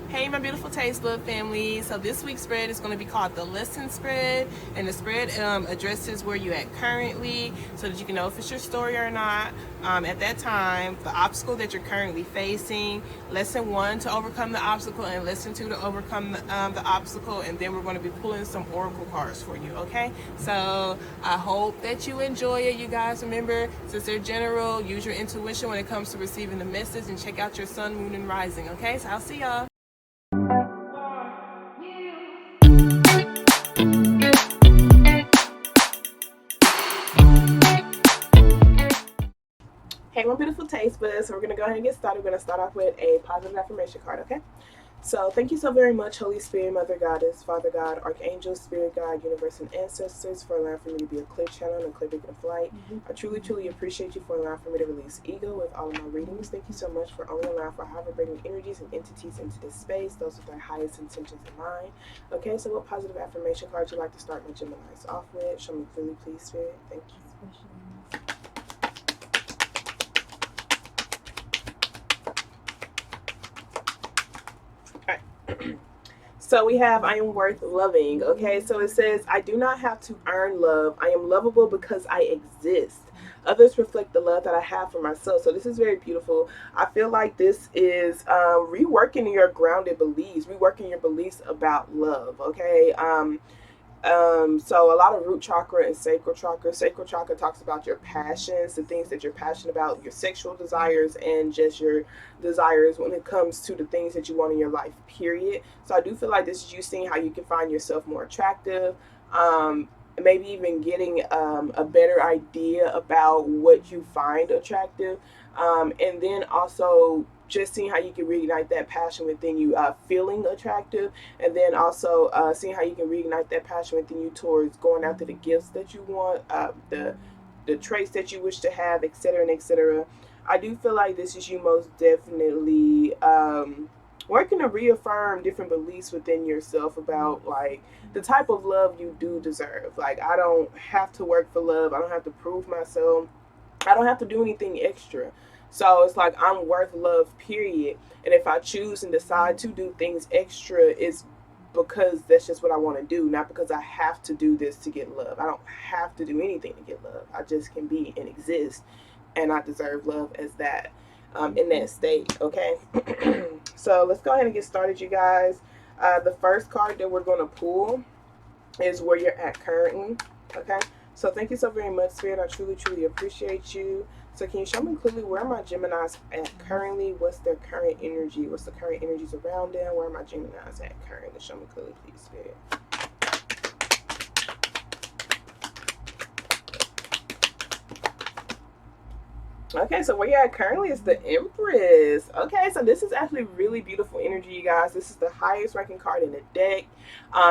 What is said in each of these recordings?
Hey my beautiful Taste Love family. So this week's spread is going to be called the lesson spread, and the spread addresses where you're at currently so that you can know if it's your story or not at that time, the obstacle that you're currently facing, lesson 1 to overcome the obstacle, and lesson 2 to overcome the obstacle. And then we're going to be pulling some oracle cards for you. Okay, so I hope that you enjoy it. You guys, remember, since they're general, use your intuition when it comes to receiving the message, and check out your sun, moon, and rising. Okay, so I'll see y'all. Hey my beautiful taste buds, so we're going to go ahead and get started. We're going to start off with a positive affirmation card, okay? So thank you so very much, Holy Spirit, Mother Goddess, Father God, Archangel, Spirit God, Universe, and Ancestors, for allowing for me to be a clear channel and a clear beacon of light. I truly, truly appreciate you for allowing for me to release ego with all of my readings. Thank you so much for only allowing for however bringing energies and entities into this space, those with their highest intentions in mind. Okay, so what positive affirmation cards would you like to start my Geminis off with? Show me clearly, please, Spirit. Thank you. So we have, I am worth loving. Okay, so it says, I do not have to earn love. I am lovable because I exist. Others reflect the love that I have for myself. So this is very beautiful. I feel like this is reworking your grounded beliefs, reworking your beliefs about love. Okay. So a lot of root chakra and sacral chakra. Sacral chakra talks about your passions, the things that you're passionate about, your sexual desires, and just your desires when it comes to the things that you want in your life, period. So I do feel like this is you seeing how you can find yourself more attractive, maybe even getting a better idea about what you find attractive, and then also just seeing how you can reignite that passion within you, feeling attractive, and then also seeing how you can reignite that passion within you towards going after the gifts that you want, the traits that you wish to have, etc. and etc. I do feel like this is you most definitely working to reaffirm different beliefs within yourself about like the type of love you do deserve. Like, I don't have to work for love. I don't have to prove myself. I don't have to do anything extra. So it's like I'm worth love, period. And if I choose and decide to do things extra, it's because that's just what I want to do, not because I have to do this to get love. I don't have to do anything to get love. I just can be and exist, and I deserve love as that, in that state. Okay. So let's go ahead and get started, you guys. The first card that we're going to pull is where you're at currently. Okay. So thank you so very much, Spirit. I truly, truly appreciate you. So can you show me clearly where are my Geminis at currently? What's their current energy? What's the current energies around them? Where are my Geminis at currently? Show me clearly, please, Spirit. Okay, so where you're at currently is the Empress. Okay, so this is actually really beautiful energy, you guys. This is the highest ranking card in the deck.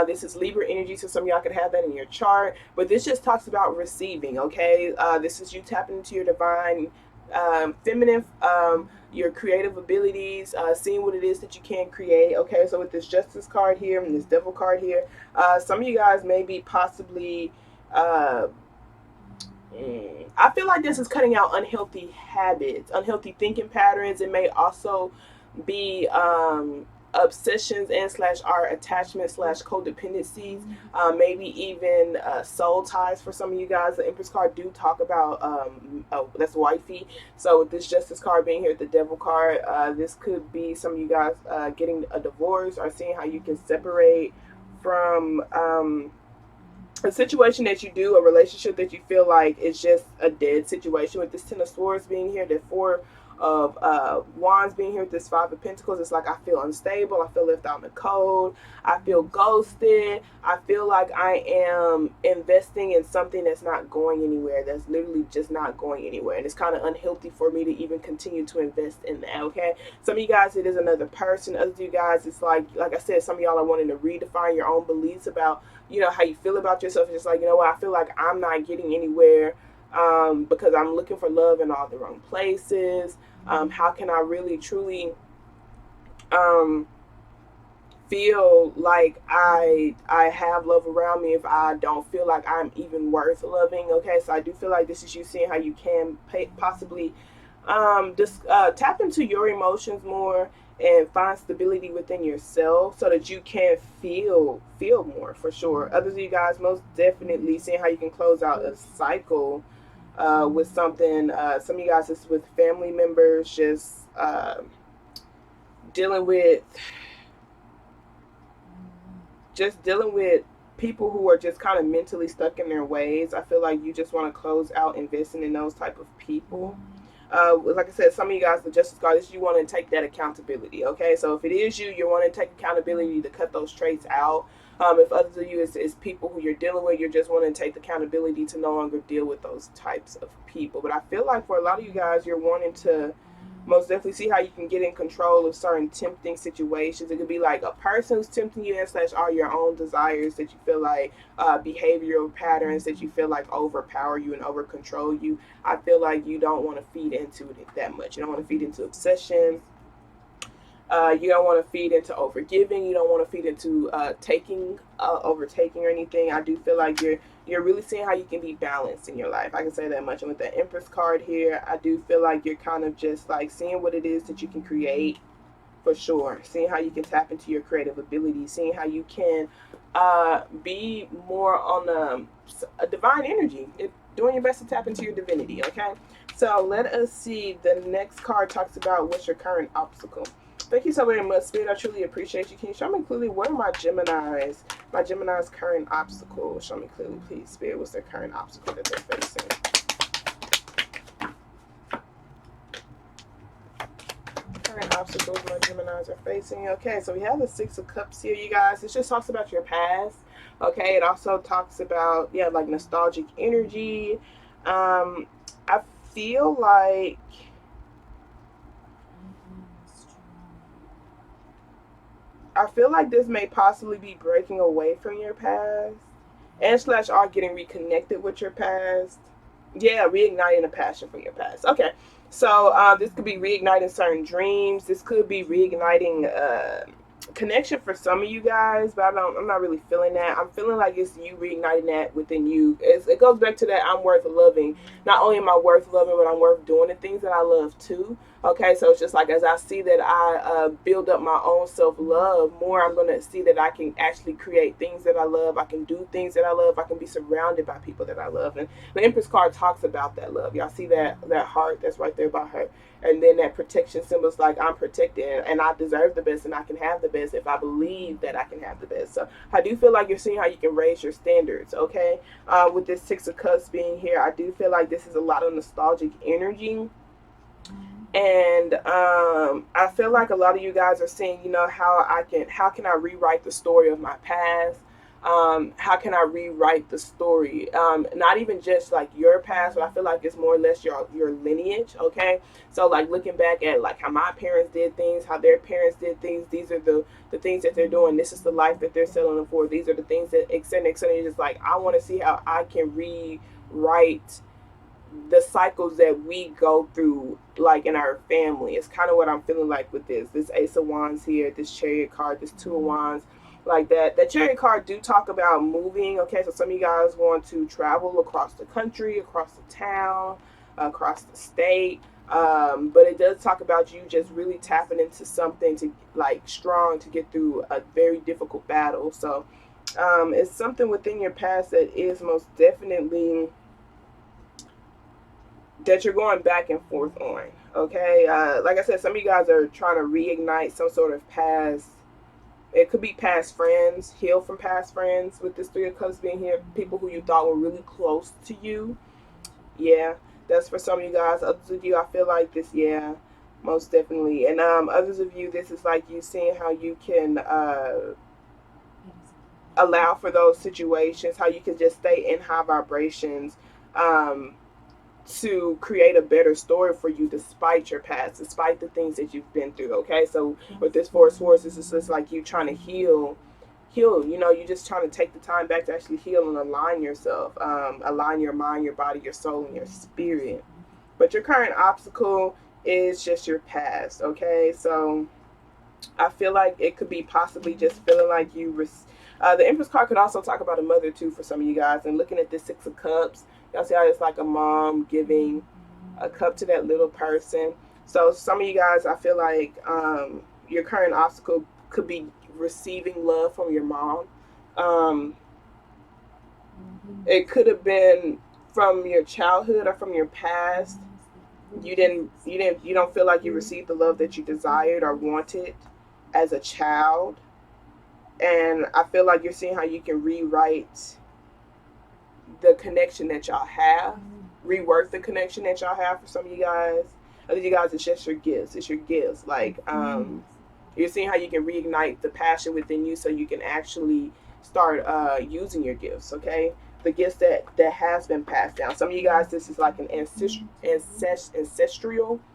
This is Libra energy, so some of y'all could have that in your chart. But this just talks about receiving, okay? This is you tapping into your divine feminine, your creative abilities, seeing what it is that you can create. Okay, so with this Justice card here and this Devil card here, some of you guys may be possibly... I feel like this is cutting out unhealthy habits, unhealthy thinking patterns. It may also be obsessions and slash our attachment slash codependencies, maybe even soul ties for some of you guys. The Empress card do talk about oh, that's wifey. So with this Justice card being here, the Devil card, this could be some of you guys getting a divorce or seeing how you can separate from a situation that you do, a relationship that you feel like is just a dead situation. With this Ten of Swords being here, the Four of Wands being here, with this Five of Pentacles, it's like I feel unstable, I feel left out in the cold, I feel ghosted, I feel like I am investing in something that's not going anywhere, that's literally just not going anywhere, and it's kind of unhealthy for me to even continue to invest in that. Okay, some of you guys, it is another person. Others of you guys, it's like I said, some of y'all are wanting to redefine your own beliefs about, you know, how you feel about yourself. It's just like, you know what, I feel like I'm not getting anywhere because I'm looking for love in all the wrong places. How can I really truly feel like I have love around me if I don't feel like I'm even worth loving? Okay, so I do feel like this is you seeing how you can possibly just tap into your emotions more and find stability within yourself so that you can feel more, for sure. Others of you guys, most definitely seeing how you can close out a cycle with something. Some of you guys, is with family members, just dealing with people who are just kind of mentally stuck in their ways. I feel like you just want to close out investing in those type of people. Like I said, some of you guys, the Justice Card, is you want to take that accountability. Okay, so if it is you, you want to take accountability to cut those traits out. If others of you is people who you're dealing with, you're just wanting to take accountability to no longer deal with those types of people. But I feel like for a lot of you guys, you're wanting to most definitely see how you can get in control of certain tempting situations. It could be like a person who's tempting you, and slash all your own desires that you feel like, behavioral patterns that you feel like overpower you and over control you. I feel like you don't want to feed into it that much. You don't want to feed into obsession. You don't want to feed into overgiving. You don't want to feed into overtaking or anything. I do feel like you're really seeing how you can be balanced in your life. I can say that much. And with the Empress card here, I do feel like you're kind of just like seeing what it is that you can create, for sure. Seeing how you can tap into your creative ability. Seeing how you can be more on a divine energy. Doing your best to tap into your divinity, okay? So let us see. The next card talks about what's your current obstacle. Thank you so very much, Spirit. I truly appreciate you. Can you show me clearly what are my Geminis? My Gemini's current obstacle. Show me clearly, please, Spirit. What's their current obstacle that they're facing? Current obstacles my Geminis are facing. Okay, so we have the Six of Cups here, you guys. It just talks about your past. Okay, it also talks about, yeah, like nostalgic energy. I feel like this may possibly be breaking away from your past, and slash are getting reconnected with your past. Yeah, reigniting a passion from your past. Okay, so this could be reigniting certain dreams. This could be reigniting connection for some of you guys, but I'm not really feeling that. I'm feeling like it's you reigniting that within you. It goes back to that I'm worth loving. Not only am I worth loving, but I'm worth doing the things that I love too. Okay, so it's just like as I see that I build up my own self-love more, I'm going to see that I can actually create things that I love. I can do things that I love. I can be surrounded by people that I love. And the Empress card talks about that love. Y'all see that heart that's right there by her. And then that protection symbol is like I'm protected and I deserve the best and I can have the best if I believe that I can have the best. So I do feel like you're seeing how you can raise your standards, okay? With this Six of Cups being here, I do feel like this is a lot of nostalgic energy. And I feel like a lot of you guys are saying, you know, how can I rewrite the story of my past? How can I rewrite the story? Not even just like your past, but I feel like it's more or less your lineage. Okay, so like looking back at like how my parents did things, how their parents did things. These are the things that they're doing. This is the life that they're settling for. These are the things that etc. etc. Just like I want to see how I can rewrite the cycles that we go through like in our family. It's kind of what I'm feeling like with this Ace of Wands here, this Chariot card, this Two of Wands, like that Chariot card do talk about moving. Okay, so some of you guys want to travel across the country, across the town, across the state, but it does talk about you just really tapping into something to like strong to get through a very difficult battle. So it's something within your past that is most definitely that you're going back and forth on. Okay, like I said, some of you guys are trying to reignite some sort of past. It could be past friends, heal from past friends. With this Three of Cups being here, people who you thought were really close to you. Yeah, that's for some of you guys. Others of you, I feel like this. Yeah, most definitely. And others of you, this is like you seeing how you can allow for those situations. How you can just stay in high vibrations. To create a better story for you despite your past, despite the things that you've been through. Okay, so with this Four of Swords, this is just like you trying to heal. You know, you're just trying to take the time back to actually heal and align yourself, align your mind, your body, your soul, and your spirit. But your current obstacle is just your past. Okay, so I feel like it could be possibly just feeling like the Empress card could also talk about a mother too for some of you guys. And looking at this Six of Cups, y'all see how it's like a mom giving a cup to that little person. So some of you guys, I feel like your current obstacle could be receiving love from your mom. Um, it could have been from your childhood or from your past. You don't feel like you received the love that you desired or wanted as a child. And I feel like you're seeing how you can rewrite the connection that y'all have, rework the connection that y'all have. For some of you guys, other you guys, it's just your gifts. It's your gifts. Like, you're seeing how you can reignite the passion within you, so you can actually start using your gifts. Okay, the gifts that has been passed down. Some of you guys, this is like an ancestral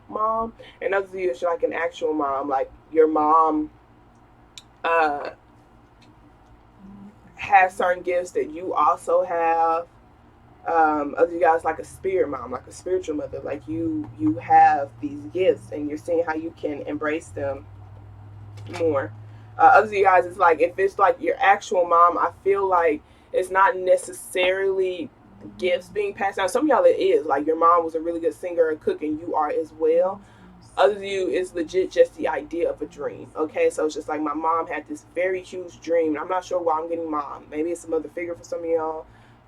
mom, and others of you, it's like an actual mom. Like your mom uh, has certain gifts that you also have. Other you guys, like a spirit mom, like a spiritual mother. Like you have these gifts, and you're seeing how you can embrace them more. Other of you guys, it's like if it's like your actual mom, I feel like it's not necessarily gifts being passed down. Some of y'all, it is like your mom was a really good singer and cook, and you are as well. Other of you, it's legit just the idea of a dream. Okay, so it's just like my mom had this very huge dream. I'm not sure why I'm getting mom. Maybe it's a mother figure for some of y'all,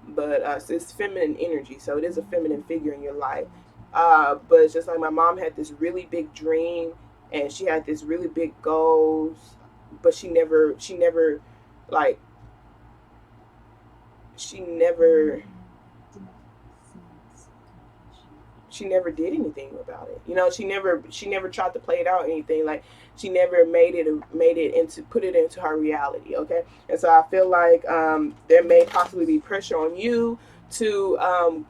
but it's feminine energy, so it is a feminine figure in your life. But it's just like my mom had this really big dream, and she had this really big goals, but like she never she never did anything about it. You know, she never tried to play it out or anything. Like she never put it into her reality. Okay, and so I feel like there may possibly be pressure on you to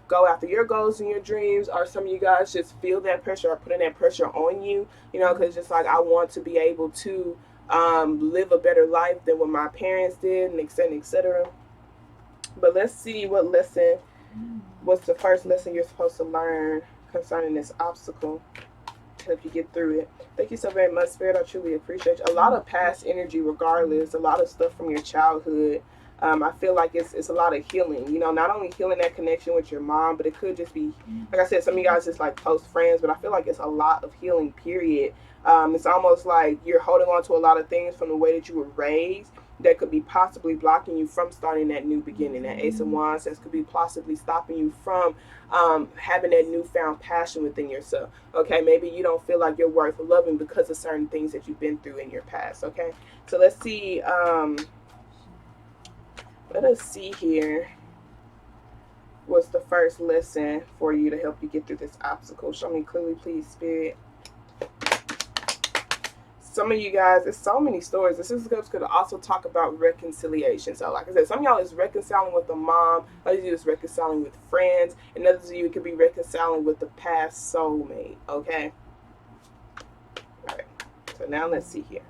go after your goals and your dreams, or some of you guys just feel that pressure or putting that pressure on you. You know, because just like I want to be able to live a better life than what my parents did, and et cetera, et cetera. But let's see what's the first lesson you're supposed to learn concerning this obstacle to help you get through it. Thank you so very much, Spirit. I truly appreciate you. A lot of past energy, regardless, a lot of stuff from your childhood. I feel like it's a lot of healing. You know, not only healing that connection with your mom, but it could just be, like I said, some of you guys just like close friends, but I feel like it's a lot of healing, period. It's almost like you're holding on to a lot of things from the way that you were raised that could be possibly blocking you from starting that new beginning. That Ace of Wands, that could be possibly stopping you from having that newfound passion within yourself. Okay, maybe you don't feel like you're worth loving because of certain things that you've been through in your past. Okay, so let's see. Let us see here. What's the first lesson for you to help you get through this obstacle? Show me clearly, please, Spirit. Some of you guys, there's so many stories. This is could also talk about reconciliation. So like I said, some of y'all is reconciling with the mom, others of you is reconciling with friends, and others of you could be reconciling with the past soulmate. Okay. All right. So now let's see here.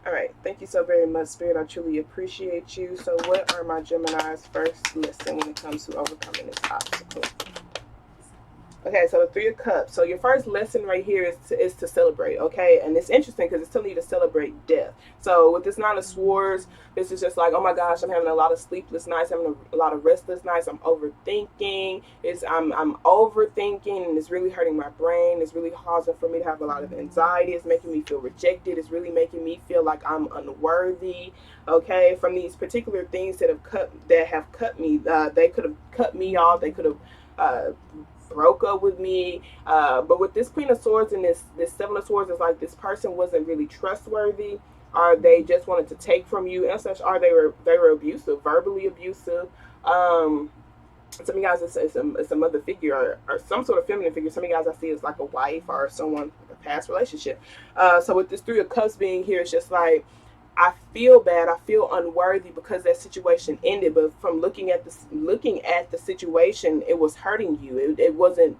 All right. Thank you so very much, Spirit. I truly appreciate you. So what are my Gemini's first lesson when it comes to overcoming this obstacle? Okay, so the Three of Cups. So your first lesson right here is to celebrate, okay? And it's interesting because it's telling you to celebrate death. So with this Nine of Swords, this is just like, oh my gosh, I'm having a lot of sleepless nights, having a lot of restless nights. I'm overthinking. I'm overthinking, and it's really hurting my brain. It's really causing for me to have a lot of anxiety. It's making me feel rejected. It's really making me feel like I'm unworthy, okay? From these particular things that have cut me. They could have cut me off. They could have broke up with me, but with this Queen of Swords and this Seven of Swords, it's like this person wasn't really trustworthy, or they just wanted to take from you and such, or they were abusive, verbally abusive. Some of you guys, it's a mother figure or some sort of feminine figure. Some of you guys I see is like a wife or someone, a past relationship. So with this Three of Cups being here, it's just like, I feel bad. I feel unworthy because that situation ended. But from looking at the situation, it was hurting you. It wasn't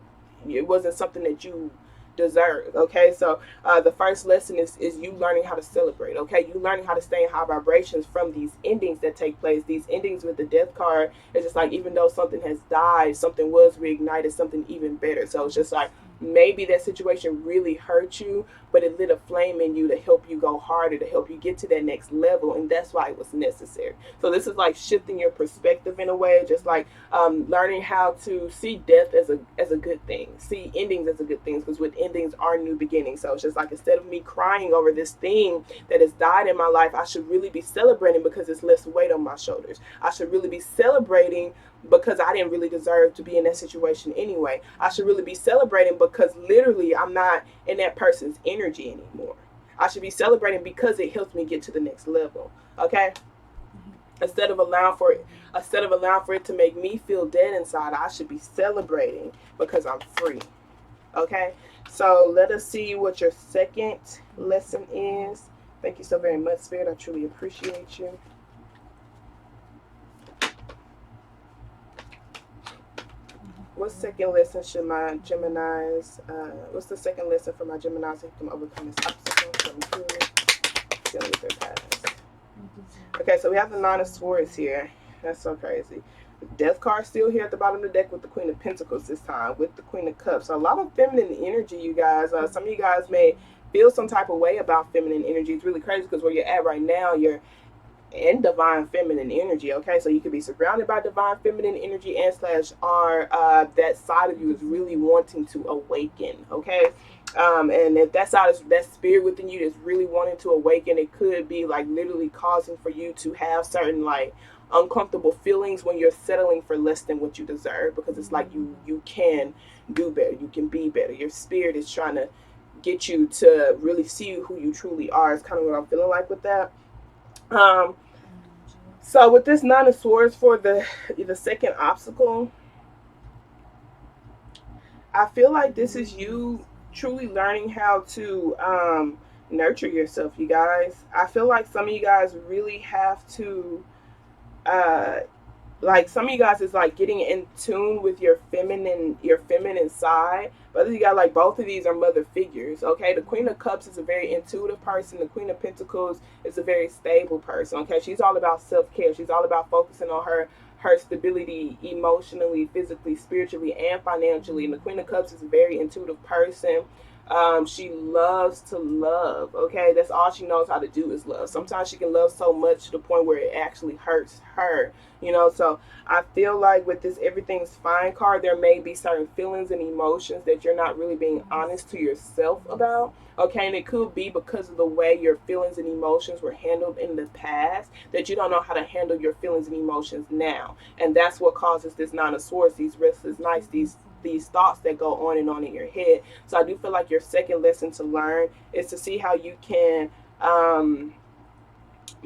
something that you deserved. Okay, so the first lesson is you learning how to celebrate. Okay, you learning how to stay in high vibrations from these endings that take place. These endings with the Death card, it's just like even though something has died, something was reignited, something even better. So it's just like maybe that situation really hurt you, but it lit a flame in you to help you go harder, to help you get to that next level, and that's why it was necessary. So this is like shifting your perspective in a way, just like learning how to see death as a good thing, see endings as a good thing, because with endings are new beginnings. So it's just like, instead of me crying over this thing that has died in my life, I should really be celebrating because it's less weight on my shoulders. I should really be celebrating because I didn't really deserve to be in that situation anyway. I should really be celebrating because literally I'm not in that person's energy anymore. I should be celebrating because it helps me get to the next level. Okay? Instead of allowing for it to make me feel dead inside, I should be celebrating because I'm free. Okay? So let us see what your second lesson is. Thank you so very much, Spirit. I truly appreciate you. What second lesson should my Geminis, what's the second lesson for my Geminis who can overcome this obstacle? So I'm curious. Dealing with their past. Okay, so we have the Nine of Swords here. That's so crazy. The Death card still here at the bottom of the deck with the Queen of Pentacles this time, with the Queen of Cups. So a lot of feminine energy, you guys. Some of you guys may feel some type of way about feminine energy. It's really crazy because where you're at right now, you're in divine feminine energy. Okay, so you could be surrounded by divine feminine energy and slash r that side of you is really wanting to awaken. Okay, and if that side is that spirit within you that's really wanting to awaken, it could be like literally causing for you to have certain like uncomfortable feelings when you're settling for less than what you deserve, because it's like you can do better, you can be better. Your spirit is trying to get you to really see who you truly are. It's kind of what I'm feeling like with that. So with this Nine of Swords for the second obstacle, I feel like this is you truly learning how to nurture yourself, you guys. I feel like some of you guys really have to like some of you guys is like getting in tune with your feminine side. Whether you got like both of these are mother figures. Okay, the Queen of Cups is a very intuitive person. The Queen of Pentacles is a very stable person. Okay, she's all about self-care. She's all about focusing on her stability emotionally, physically, spiritually, and financially. And the Queen of Cups is a very intuitive person. She loves to love. Okay, that's all she knows how to do is love. Sometimes she can love so much to the point where it actually hurts her, you know. So I feel like with this Everything's Fine card, there may be certain feelings and emotions that you're not really being honest to yourself about. Okay, and it could be because of the way your feelings and emotions were handled in the past, that you don't know how to handle your feelings and emotions now. And that's what causes this Nine of Swords, these restless nights, these thoughts that go on and on in your head. So I do feel like your second lesson to learn is to see how you can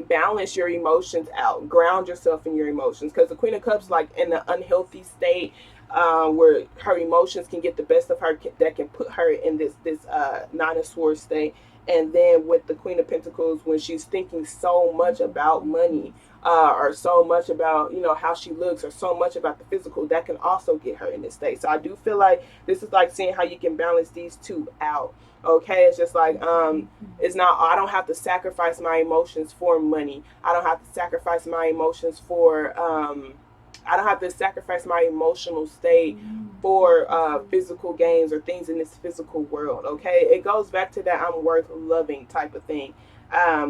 balance your emotions out, ground yourself in your emotions, because the Queen of Cups, like in an unhealthy state, where her emotions can get the best of her, that can put her in this Nine of Swords state. And then with the Queen of Pentacles, when she's thinking so much about money, or so much about, you know, how she looks, or so much about the physical, that can also get her in this state. So I do feel like this is like seeing how you can balance these two out. Okay, it's just like it's not, I don't have to sacrifice my emotions for money. I don't have to sacrifice my emotions for I don't have to sacrifice my emotional state for physical gains or things in this physical world. Okay, it goes back to that I'm worth loving type of thing.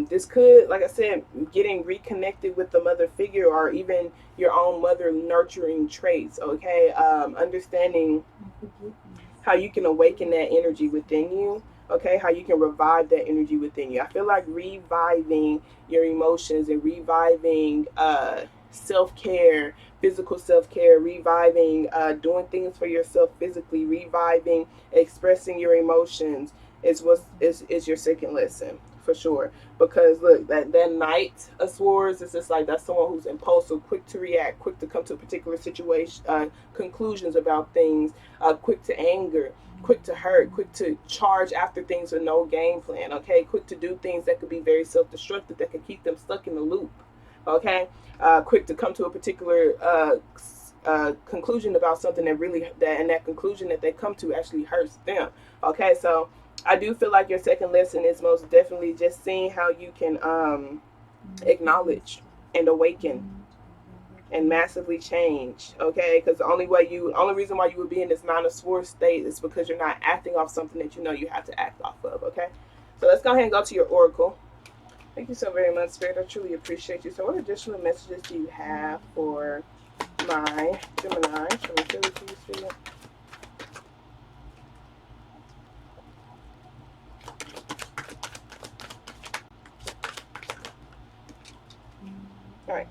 This could, like I said, getting reconnected with the mother figure, or even your own mother nurturing traits. Okay, understanding how you can awaken that energy within you. Okay, how you can revive that energy within you. I feel like reviving your emotions and reviving self-care, physical self-care, reviving doing things for yourself physically, reviving expressing your emotions is your second lesson for sure. Because look, that Knight of Swords is just like, that's someone who's impulsive, quick to react, quick to come to a particular situation, conclusions about things, quick to anger, quick to hurt, quick to charge after things with no game plan. Okay, quick to do things that could be very self-destructive, that could keep them stuck in the loop. Okay, quick to come to a particular conclusion about something that conclusion that they come to actually hurts them. Okay, so I do feel like your second lesson is most definitely just seeing how you can acknowledge and awaken and massively change. Okay, because the only reason why you would be in this Nine of Swords state is because you're not acting off something that you know you have to act off of. Okay, So let's go ahead and go to your oracle. Thank you so very much, Spirit. I truly appreciate you. So what additional messages do you have for my Gemini? Should we feel it to you, Spirit? All right.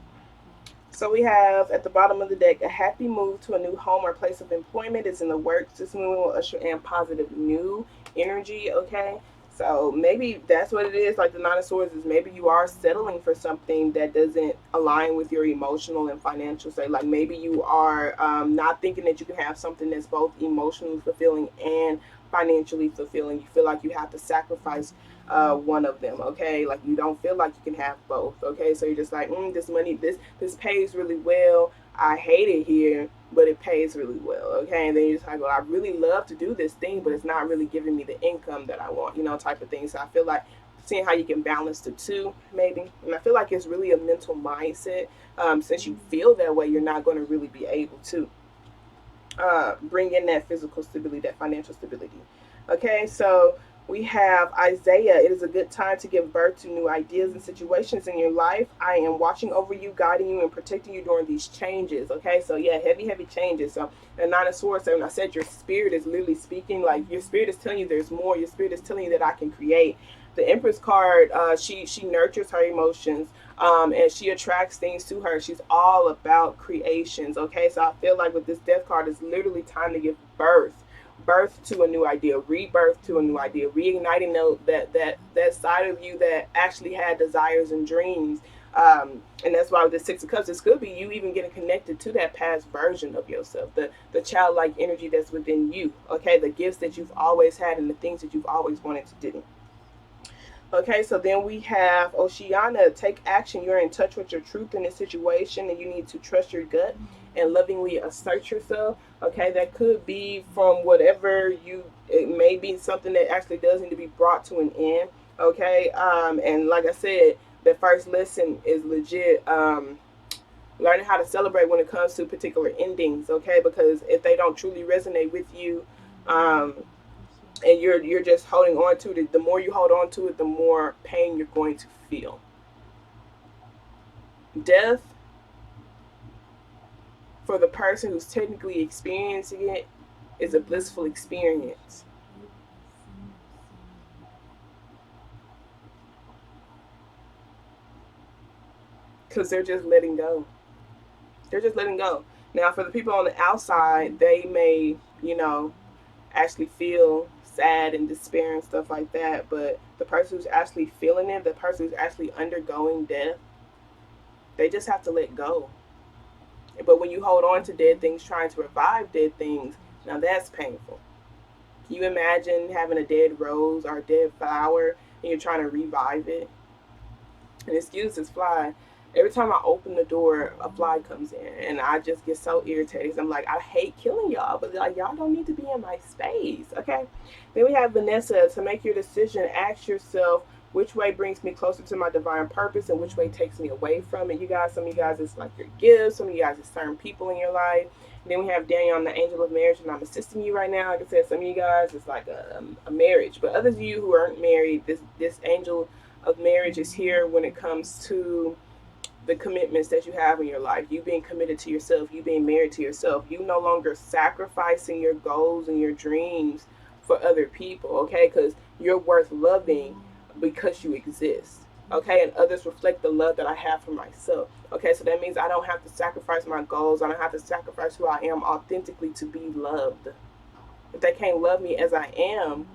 So we have at the bottom of the deck, a happy move to a new home or place of employment is in the works. This move will usher in positive new energy, okay? So maybe that's what it is. Like the Nine of Swords is maybe you are settling for something that doesn't align with your emotional and financial state. Like maybe you are not thinking that you can have something that's both emotionally fulfilling and financially fulfilling. You feel like you have to sacrifice one of them, okay? Like you don't feel like you can have both, okay? So you're just like, this money, this pays really well. I hate it here, but it pays really well, okay? And then you're just like, well, I really love to do this thing, but it's not really giving me the income that I want, type of thing. So I feel like seeing how you can balance the two, maybe. And I feel like it's really a mental mindset. Since you feel that way, you're not going to really be able to bring in that physical stability, that financial stability. Okay, so we have Isaiah. It is a good time to give birth to new ideas and situations in your life. I am watching over you, guiding you, and protecting you during these changes. Okay, so yeah, heavy changes. So the Nine of Swords, when I said your spirit is literally speaking, like your spirit is telling you there's more. Your spirit is telling you that I can create. The Empress card, she nurtures her emotions, and she attracts things to her. She's all about creations. Okay, so I feel like with this Death card, it's literally time to give birth to a new idea, rebirth to a new idea, reigniting that side of you that actually had desires and dreams. And that's why with the Six of Cups, this could be you even getting connected to that past version of yourself, the childlike energy that's within you. Okay, the gifts that you've always had and the things that you've always wanted to do. Okay, so then we have Oceana. Take action. You're in touch with your truth in this situation, and you need to trust your gut and lovingly assert yourself. Okay, that could be from whatever you. It may be something that actually does need to be brought to an end. Okay, and like I said, the first lesson is legit. Learning how to celebrate when it comes to particular endings. Okay, because if they don't truly resonate with you, and you're just holding on to it, the more you hold on to it, the more pain you're going to feel. Death, for the person who's technically experiencing it, is a blissful experience. Because they're just letting go. They're just letting go. Now, for the people on the outside, they may, actually feel sad and despair and stuff like that. But the person who's actually feeling it, the person who's actually undergoing death, they just have to let go. But when you hold on to dead things, trying to revive dead things, now that's painful. Can you imagine having a dead rose or a dead flower and you're trying to revive it? And excuse this fly. Every time I open the door, a fly comes in, and I just get so irritated. I'm like, I hate killing y'all, but like y'all don't need to be in my space, okay? Then we have Vanessa. To make your decision, ask yourself which way brings me closer to my divine purpose and which way takes me away from it. You guys, some of you guys, it's like your gifts. Some of you guys, it's certain people in your life. And then we have Daniel, I'm the angel of marriage, and I'm assisting you right now. Like I said, some of you guys, it's like a marriage. But others of you who aren't married, this angel of marriage is here when it comes to the commitments that you have in your life, you being committed to yourself, you being married to yourself, you no longer sacrificing your goals and your dreams for other people, okay? Because you're worth loving because you exist, okay? And others reflect the love that I have for myself, okay? So that means I don't have to sacrifice my goals. I don't have to sacrifice who I am authentically to be loved. If they can't love me as I am,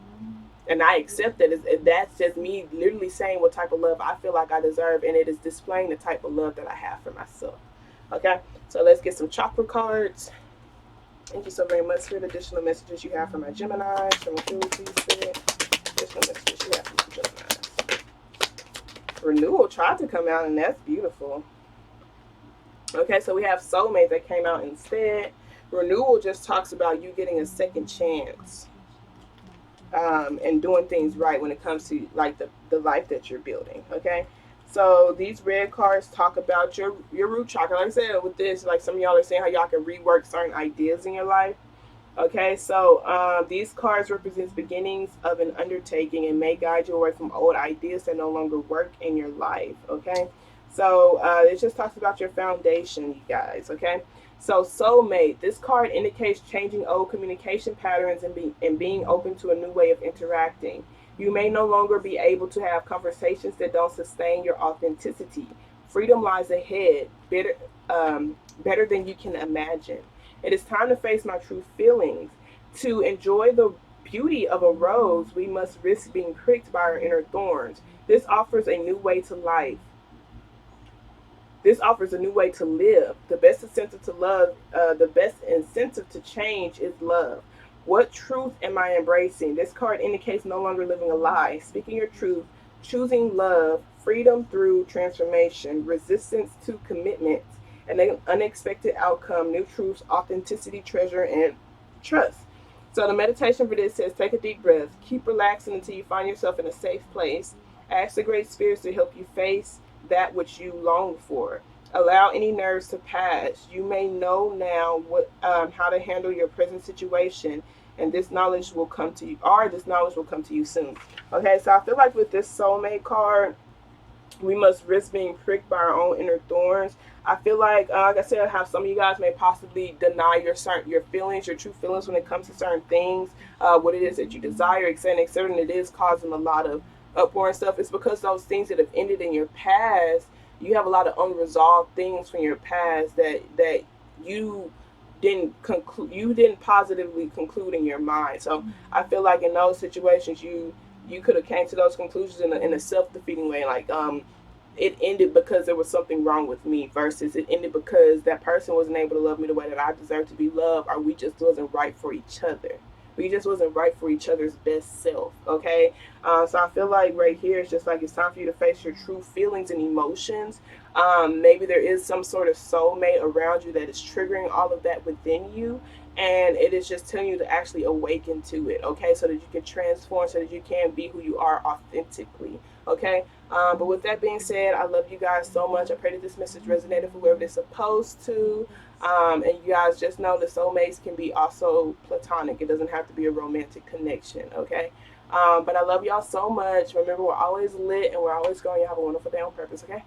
and I accept that, that's just me literally saying what type of love I feel like I deserve, and it is displaying the type of love that I have for myself. Okay, so let's get some chakra cards. Thank you so very much for the additional messages you have for my Gemini. From additional messages you have for my Gemini. Renewal tried to come out, and that's beautiful. Okay, so we have soulmate that came out instead. Renewal just talks about you getting a second chance. And doing things right when it comes to like the life that you're building. Okay, so these red cards talk about your root chakra. Like I said, with this, like some of y'all are saying how y'all can rework certain ideas in your life. Okay, so these cards represents beginnings of an undertaking and may guide you away from old ideas that no longer work in your life. Okay, so it just talks about your foundation, you guys. Okay, so soulmate. This card indicates changing old communication patterns and being open to a new way of interacting. You may no longer be able to have conversations that don't sustain your authenticity. Freedom lies ahead, better than you can imagine. It is time to face my true feelings. To enjoy the beauty of a rose, we must risk being pricked by our inner thorns. This offers a new way to life. This offers a new way to live. The best incentive to change is love. What truth am I embracing? This card indicates no longer living a lie, speaking your truth, choosing love, freedom through transformation, resistance to commitment, an unexpected outcome, new truths, authenticity, treasure, and trust. So the meditation for this says take a deep breath, keep relaxing until you find yourself in a safe place. Ask the great spirits to help you face that which you long for. Allow any nerves to pass. You may know now how to handle your present situation, and this knowledge will come to you, or this knowledge will come to you soon. Okay, so I feel like with this soulmate card, we must risk being pricked by our own inner thorns. I feel like I said, how some of you guys may possibly deny your feelings, your true feelings when it comes to certain things, what it is that you desire, etc., etc. And it is causing a lot of uproar and stuff. It's because those things that have ended in your past, you have a lot of unresolved things from your past that you didn't positively conclude in your mind. So I feel like in those situations, you could have came to those conclusions in a self-defeating way, like it ended because there was something wrong with me, versus it ended because that person wasn't able to love me the way that I deserve to be loved, or we just wasn't right for each other. We just wasn't right for each other's best self. Okay, so I feel like right here it's just like it's time for you to face your true feelings and emotions. Maybe there is some sort of soulmate around you that is triggering all of that within you, and it is just telling you to actually awaken to it. Okay, so that you can transform, so that you can be who you are authentically. Okay, but with that being said, I love you guys so much. I pray that this message resonated for whoever it's supposed to. And you guys just know that soulmates can be also platonic. It doesn't have to be a romantic connection, okay? But I love y'all so much. Remember, we're always lit and we're always going. You have a wonderful day on purpose, okay?